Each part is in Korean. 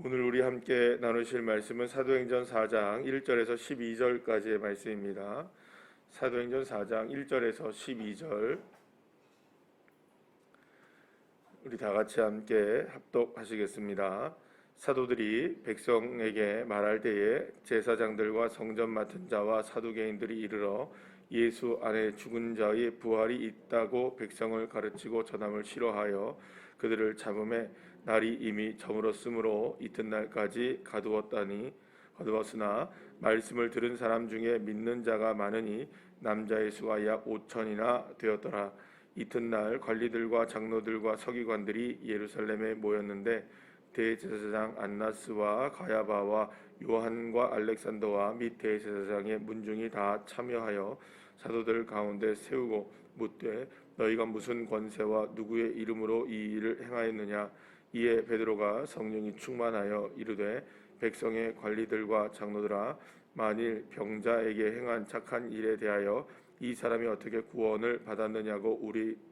오늘 우리 함께 나누실 말씀은 사도행전 4장 1절에서 12절까지의 말씀입니다. 사도행전 4장 1절에서 12절 우리 다 같이 함께 합독하시겠습니다. 사도들이 백성에게 말할 때에 제사장들과 성전 맡은 자와 사두개인들이 이르러 예수 안에 죽은 자의 부활이 있다고 백성을 가르치고 전함을 싫어하여 그들을 잡음에 날이 이미 저물었으므로 이튿날까지 가두었으나 말씀을 들은 사람 중에 믿는 자가 많으니 남자의 수가 약 5천이나 되었더라. 이튿날 관리들과 장로들과 서기관들이 예루살렘에 모였는데 대제사장 안나스와 가야바와 요한과 알렉산더와 및 대제사장의 문중이 다 참여하여 사도들 가운데 세우고 묻되 너희가 무슨 권세와 누구의 이름으로 이 일을 행하였느냐. 이에 베드로가 성령이 충만하여 이르되 백성의 관리들과 장로들아, 만일 병자에게 행한 착한 일에 대하여 이 사람이 어떻게 구원을 받았느냐고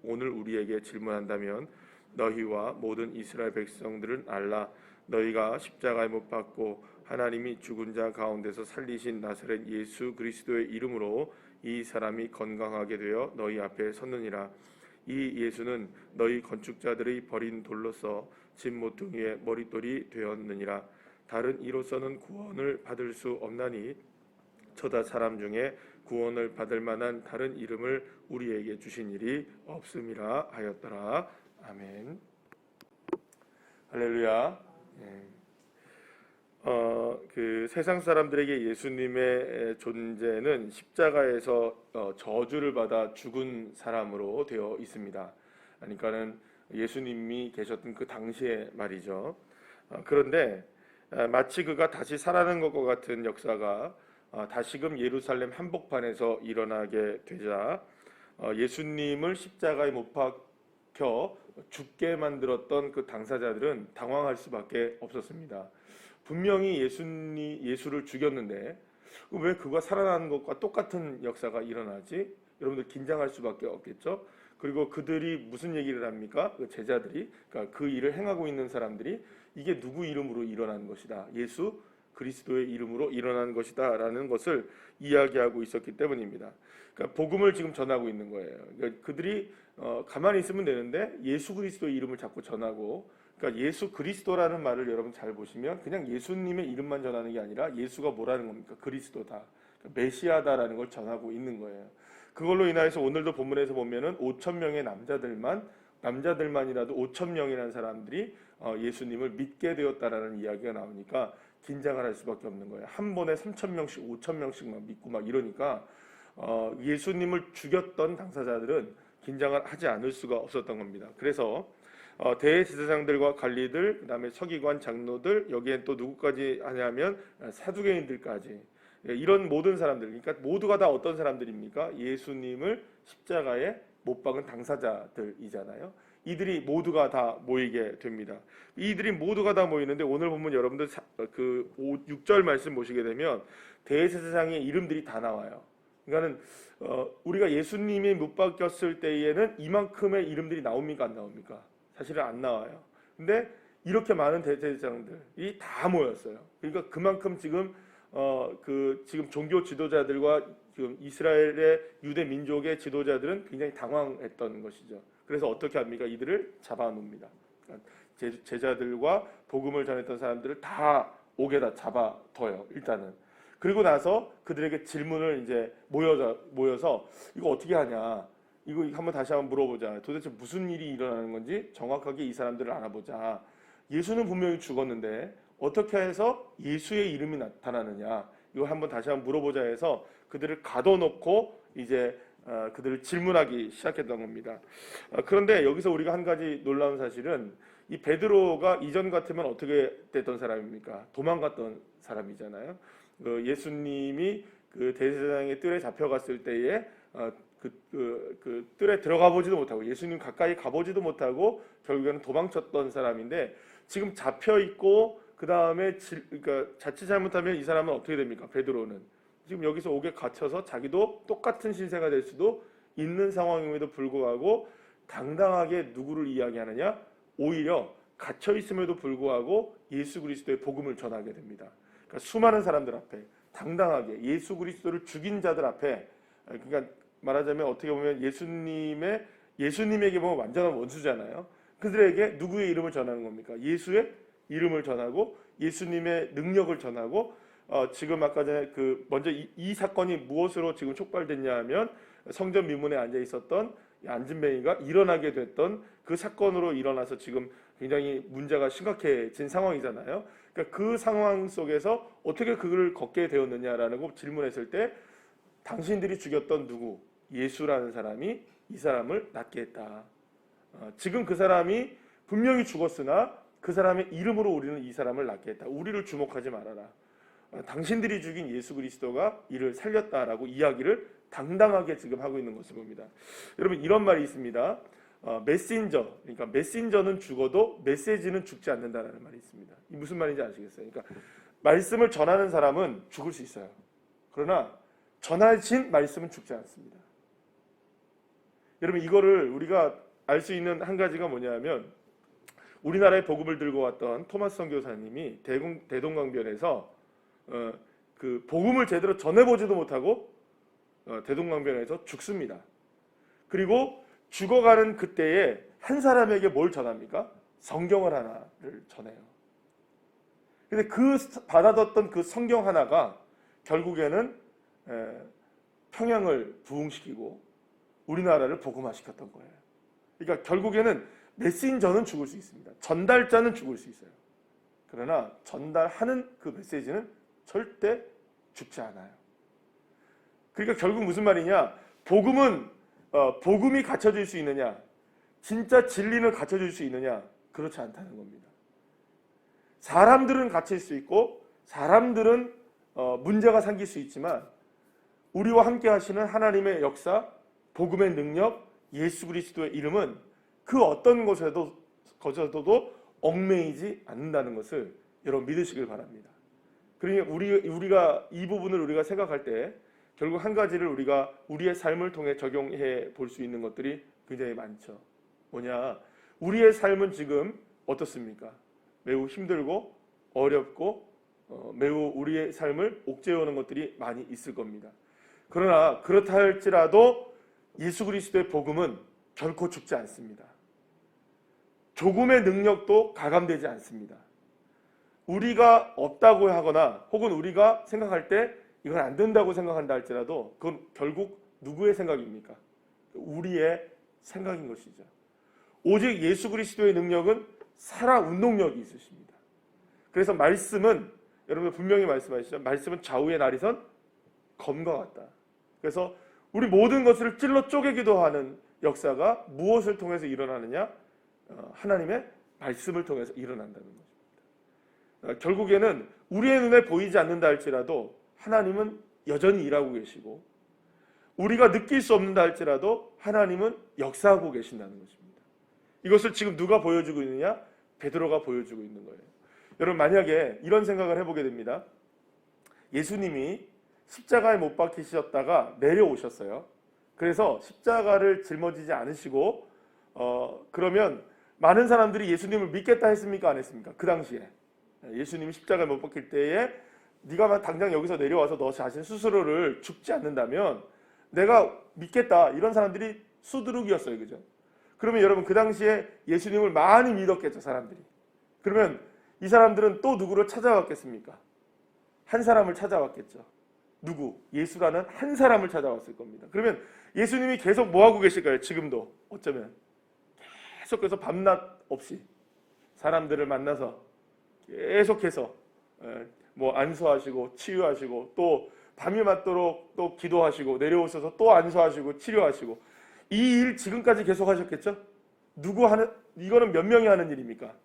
오늘 우리에게 질문한다면 너희와 모든 이스라엘 백성들은 알라. 너희가 십자가에 못 박고 하나님이 죽은 자 가운데서 살리신 나사렛 예수 그리스도의 이름으로 이 사람이 건강하게 되어 너희 앞에 섰느니라. 이 예수는 너희 건축자들의 버린 돌로서 집 모퉁이의 머릿돌이 되었느니라. 다른 이로서는 구원을 받을 수 없나니 저다 사람 중에 구원을 받을 만한 다른 이름을 우리에게 주신 일이 없음이라 하였더라. 아멘. 할렐루야. 세상 사람들에게 예수님의 존재는 십자가에서 저주를 받아 죽은 사람으로 되어 있습니다. 그러니까는 예수님이 계셨던 그 당시에 말이죠. 그런데 마치 그가 다시 살아난 것과 같은 역사가 다시금 예루살렘 한복판에서 일어나게 되자 예수님을 십자가에 못 박혀 죽게 만들었던 그 당사자들은 당황할 수밖에 없었습니다. 분명히 예수를 죽였는데 왜 그가 살아나는 것과 똑같은 역사가 일어나지? 여러분들 긴장할 수밖에 없겠죠. 그리고 그들이 무슨 얘기를 합니까? 그 제자들이, 그러니까 그 일을 행하고 있는 사람들이 이게 누구 이름으로 일어난 것이다, 예수 그리스도의 이름으로 일어난 것이다 라는 것을 이야기하고 있었기 때문입니다. 그러니까 복음을 지금 전하고 있는 거예요. 그러니까 그들이 가만히 있으면 되는데 예수 그리스도의 이름을 자꾸 전하고, 그러니까 예수 그리스도라는 말을 여러분 잘 보시면 그냥 예수님의 이름만 전하는 게 아니라 예수가 뭐라는 겁니까? 그리스도다, 그러니까 메시아다라는 걸 전하고 있는 거예요. 그걸로 인하여서 오늘도 본문에서 보면은 5천 명의 남자들만이라도 5천 명이라는 사람들이 예수님을 믿게 되었다라는 이야기가 나오니까 긴장을 할 수밖에 없는 거예요. 한 번에 3천 명씩 5천 명씩 막 믿고 막 이러니까 예수님을 죽였던 당사자들은 긴장을 하지 않을 수가 없었던 겁니다. 그래서 대제사장들과 관리들, 그다음에 서기관, 장로들, 여기엔 또 누구까지 하냐면 사두개인들까지, 이런 모든 사람들, 그러니까 모두가 다 어떤 사람들입니까? 예수님을 십자가에 못 박은 당사자들이잖아요. 이들이 모두가 다 모이게 됩니다. 이들이 모두가 다 모이는데 오늘 보면 여러분들 6절 말씀 보시게 되면 대제사장의 이름들이 다 나와요. 그러니까는 우리가 예수님이 못 박혔을 때에는 이만큼의 이름들이 나옵니까, 안 나옵니까? 사실은 안 나와요. 근데 이렇게 많은 대제사장들이 다 모였어요. 그러니까 그만큼 지금 지금 종교 지도자들과 지금 이스라엘의 유대 민족의 지도자들은 굉장히 당황했던 것이죠. 그래서 어떻게 합니까? 이들을 잡아놓습니다. 그러니까 제자들과 복음을 전했던 사람들을 다 옥에다 잡아둬요, 일단은. 그리고 나서 그들에게 질문을 이제 모여서 이거 어떻게 하냐, 이거 다시 한번 물어보자. 도대체 무슨 일이 일어나는 건지 정확하게 이 사람들을 알아보자. 예수는 분명히 죽었는데 어떻게 해서 예수의 이름이 나타나느냐, 이걸 다시 한번 물어보자 해서 그들을 가둬놓고 이제 그들을 질문하기 시작했던 겁니다. 그런데 여기서 우리가 한 가지 놀라운 사실은 이 베드로가 이전 같으면 어떻게 됐던 사람입니까? 도망갔던 사람이잖아요. 예수님이 그 대제사장의 뜰에 잡혀갔을 때에 그 뜰에 들어가 보지도 못하고 예수님 가까이 가보지도 못하고 결국에는 도망쳤던 사람인데, 지금 잡혀 있고 그 다음에 그러니까 자칫 잘못하면 이 사람은 어떻게 됩니까? 베드로는 지금 여기서 옥에 갇혀서 자기도 똑같은 신세가 될 수도 있는 상황임에도 불구하고 당당하게 누구를 이야기하느냐? 오히려 갇혀 있음에도 불구하고 예수 그리스도의 복음을 전하게 됩니다. 그러니까 수많은 사람들 앞에 당당하게 예수 그리스도를 죽인 자들 앞에, 그러니까 말하자면 어떻게 보면 예수님에게 보면 완전한 원수잖아요. 그들에게 누구의 이름을 전하는 겁니까? 예수의 이름을 전하고 예수님의 능력을 전하고, 지금 아까 전에 먼저 이 사건이 무엇으로 지금 촉발됐냐 하면 성전 미문에 앉아 있었던 안진뱅이가 일어나게 됐던 그 사건으로 일어나서 지금 굉장히 문제가 심각해진 상황이잖아요. 그러니까 그 상황 속에서 어떻게 그를 걷게 되었느냐라는 거 질문했을 때, 당신들이 죽였던 누구? 예수라는 사람이 이 사람을 낫게 했다. 지금 그 사람이 분명히 죽었으나 그 사람의 이름으로 우리는 이 사람을 낫게 했다. 우리를 주목하지 말아라. 당신들이 죽인 예수 그리스도가 이를 살렸다라고 이야기를 당당하게 지금 하고 있는 것을 봅니다. 여러분, 이런 말이 있습니다. 메신저, 그러니까 메신저는 죽어도 메시지는 죽지 않는다라는 말이 있습니다. 이 무슨 말인지 아시겠어요? 그러니까 말씀을 전하는 사람은 죽을 수 있어요. 그러나 전하신 말씀은 죽지 않습니다. 여러분, 이거를 우리가 알 수 있는 한 가지가 뭐냐면, 우리나라에 복음을 들고 왔던 토마스 선교사님이 대동강변에서 그 복음을 제대로 전해보지도 못하고 대동강변에서 죽습니다. 그리고 죽어가는 그때에 한 사람에게 뭘 전합니까? 성경을 하나를 전해요. 근데 받아뒀던 그 성경 하나가 결국에는 평양을 부흥시키고 우리나라를 복음화시켰던 거예요. 그러니까 결국에는 메신저는 죽을 수 있습니다. 전달자는 죽을 수 있어요. 그러나 전달하는 그 메시지는 절대 죽지 않아요. 그러니까 결국 무슨 말이냐? 복음이 갖춰질 수 있느냐? 진짜 진리는 갖춰질 수 있느냐? 그렇지 않다는 겁니다. 사람들은 갇힐 수 있고 사람들은 문제가 생길 수 있지만, 우리와 함께 하시는 하나님의 역사, 복음의 능력, 예수 그리스도의 이름은 그 어떤 것에도 얽매이지 않는다는 것을 여러분 믿으시길 바랍니다. 그러니까 우리가 이 부분을 우리가 생각할 때 결국 한 가지를 우리가 우리의 삶을 통해 적용해 볼 수 있는 것들이 굉장히 많죠. 뭐냐? 우리의 삶은 지금 어떻습니까? 매우 힘들고 어렵고 매우 우리의 삶을 옥죄어오는 것들이 많이 있을 겁니다. 그러나 그렇다 할지라도 예수 그리스도의 복음은 결코 죽지 않습니다. 조금의 능력도 가감되지 않습니다. 우리가 없다고 하거나 혹은 우리가 생각할 때 이건 안 된다고 생각한다 할지라도 그건 결국 누구의 생각입니까? 우리의 생각인 것이죠. 오직 예수 그리스도의 능력은 살아 운동력이 있으십니다. 그래서 말씀은, 여러분 분명히 말씀하시죠. 말씀은 좌우의 나리선 검과 같다. 그래서 우리 모든 것을 찔러 쪼개기도 하는 역사가 무엇을 통해서 일어나느냐? 하나님의 말씀을 통해서 일어난다는 것입니다. 결국에는 우리의 눈에 보이지 않는다 할지라도 하나님은 여전히 일하고 계시고, 우리가 느낄 수 없는다 할지라도 하나님은 역사하고 계신다는 것입니다. 이것을 지금 누가 보여주고 있느냐? 베드로가 보여주고 있는 거예요. 여러분, 만약에 이런 생각을 해보게 됩니다. 예수님이 십자가에 못 박히셨다가 내려오셨어요. 그래서 십자가를 짊어지지 않으시고 그러면 많은 사람들이 예수님을 믿겠다 했습니까? 안 했습니까? 그 당시에 예수님이 십자가에 못 박힐 때에 네가 당장 여기서 내려와서 너 자신 스스로를 죽지 않는다면 내가 믿겠다, 이런 사람들이 수두룩이었어요. 그죠? 그러면 여러분, 그 당시에 예수님을 많이 믿었겠죠, 사람들이. 그러면 이 사람들은 또 누구를 찾아왔겠습니까? 한 사람을 찾아왔겠죠. 누구? 예수라는 한 사람을 찾아왔을 겁니다. 그러면 예수님이 계속 뭐하고 계실까요? 지금도 어쩌면 계속해서 밤낮 없이 사람들을 만나서 계속해서 안수하시고 치유하시고, 또 밤이 맞도록 또 기도하시고, 내려오셔서 또 안수하시고 치료하시고, 이 일 지금까지 계속 하셨겠죠? 이거는 몇 명이 하는 일입니까?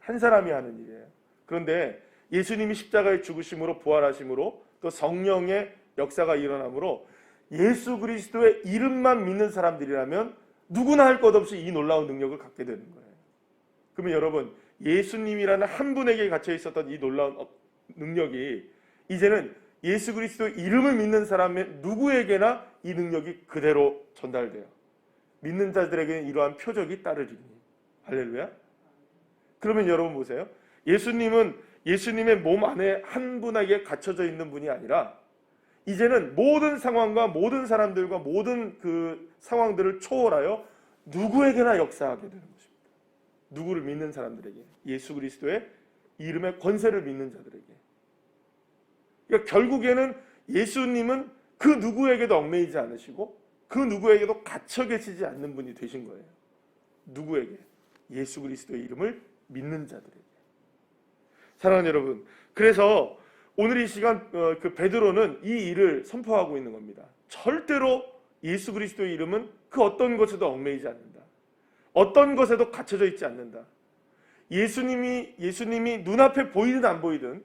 한 사람이 하는 일이에요. 그런데 예수님이 십자가에 죽으심으로 부활하심으로 또 성령의 역사가 일어남으로 예수 그리스도의 이름만 믿는 사람들이라면 누구나 할 것 없이 이 놀라운 능력을 갖게 되는 거예요. 그러면 여러분, 예수님이라는 한 분에게 갇혀 있었던 이 놀라운 능력이 이제는 예수 그리스도의 이름을 믿는 사람의 누구에게나 이 능력이 그대로 전달돼요. 믿는 자들에게는 이러한 표적이 따르리니. 할렐루야. 그러면 여러분 보세요. 예수님은 예수님의 몸 안에 한 분에게 갇혀져 있는 분이 아니라 이제는 모든 상황과 모든 사람들과 모든 그 상황들을 초월하여 누구에게나 역사하게 되는 것입니다. 누구를 믿는 사람들에게, 예수 그리스도의 이름의 권세를 믿는 자들에게. 그러니까 결국에는 예수님은 그 누구에게도 얽매이지 않으시고 그 누구에게도 갇혀 계시지 않는 분이 되신 거예요. 누구에게? 예수 그리스도의 이름을 믿는 자들에게. 사랑하는 여러분, 그래서 오늘 이 시간 그 베드로는 이 일을 선포하고 있는 겁니다. 절대로 예수 그리스도의 이름은 그 어떤 것에도 얽매이지 않는다. 어떤 것에도 갇혀져 있지 않는다. 예수님이 눈앞에 보이든 안 보이든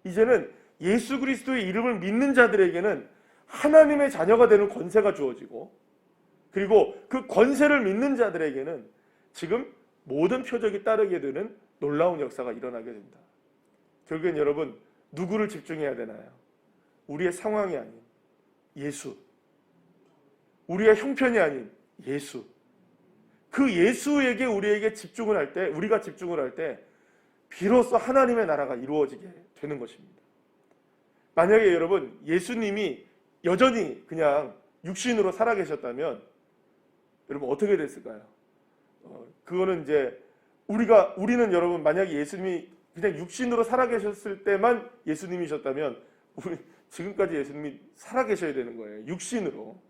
이제는 예수 그리스도의 이름을 믿는 자들에게는 하나님의 자녀가 되는 권세가 주어지고, 그리고 그 권세를 믿는 자들에게는 지금 모든 표적이 따르게 되는 놀라운 역사가 일어나게 된다. 결국엔 여러분, 누구를 집중해야 되나요? 우리의 상황이 아닌 예수, 우리의 형편이 아닌 예수. 그 예수에게 우리에게 집중을 할 때, 우리가 집중을 할 때 비로소 하나님의 나라가 이루어지게 되는 것입니다. 만약에 여러분, 예수님이 여전히 그냥 육신으로 살아계셨다면 여러분 어떻게 됐을까요? 그거는 이제 우리는 여러분, 만약에 예수님이 그냥 육신으로 살아계셨을 때만 예수님이셨다면 우리 지금까지 예수님이 살아계셔야 되는 거예요. 육신으로.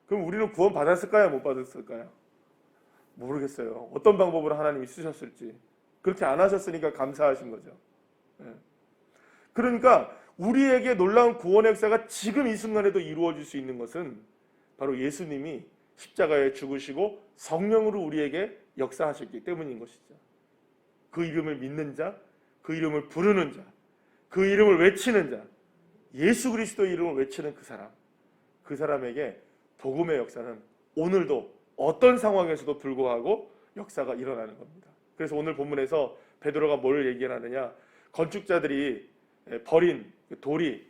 그럼 우리는 구원 받았을까요? 못 받았을까요? 모르겠어요. 어떤 방법으로 하나님이 쓰셨을지. 그렇게 안 하셨으니까 감사하신 거죠. 그러니까 우리에게 놀라운 구원의 역사가 지금 이 순간에도 이루어질 수 있는 것은 바로 예수님이 십자가에 죽으시고 성령으로 우리에게 역사하셨기 때문인 것이죠. 그 이름을 믿는 자, 그 이름을 부르는 자, 그 이름을 외치는 자, 예수 그리스도의 이름을 외치는 그 사람에게 복음의 역사는 오늘도 어떤 상황에서도 불구하고 역사가 일어나는 겁니다. 그래서 오늘 본문에서 베드로가 뭘 얘기하느냐, 건축자들이 버린 돌이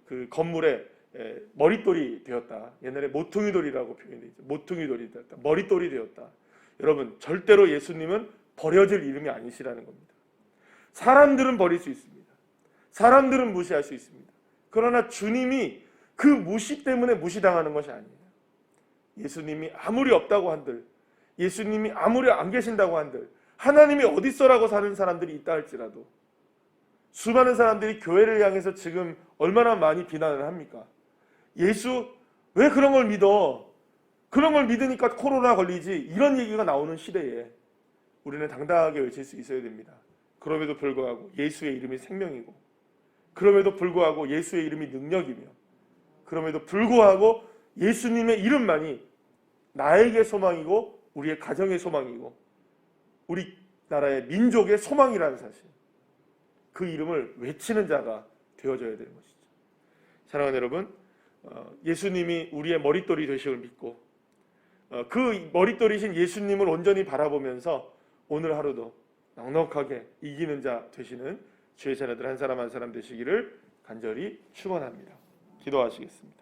그 건물에 머릿돌이 되었다. 옛날에 모퉁이 돌이라고 표현되어 있죠. 모퉁이 돌이 되었다. 머릿돌이 되었다. 여러분, 절대로 예수님은 버려질 이름이 아니시라는 겁니다. 사람들은 버릴 수 있습니다. 사람들은 무시할 수 있습니다. 그러나 주님이 그 무시 때문에 무시당하는 것이 아니에요. 예수님이 아무리 없다고 한들, 예수님이 아무리 안 계신다고 한들, 하나님이 어디 있어라고 사는 사람들이 있다 할지라도, 수많은 사람들이 교회를 향해서 지금 얼마나 많이 비난을 합니까? 예수 왜 그런 걸 믿어? 그런 걸 믿으니까 코로나 걸리지. 이런 얘기가 나오는 시대에 우리는 당당하게 외칠 수 있어야 됩니다. 그럼에도 불구하고 예수의 이름이 생명이고, 그럼에도 불구하고 예수의 이름이 능력이며, 그럼에도 불구하고 예수님의 이름만이 나에게 소망이고 우리의 가정의 소망이고 우리나라의 민족의 소망이라는 사실, 그 이름을 외치는 자가 되어져야 되는 것이죠. 사랑하는 여러분, 예수님이 우리의 머릿돌이 되심을 믿고 그 머릿돌이신 예수님을 온전히 바라보면서 오늘 하루도 넉넉하게 이기는 자 되시는 주의 자녀들 한 사람 한 사람 되시기를 간절히 축원합니다. 기도하시겠습니다.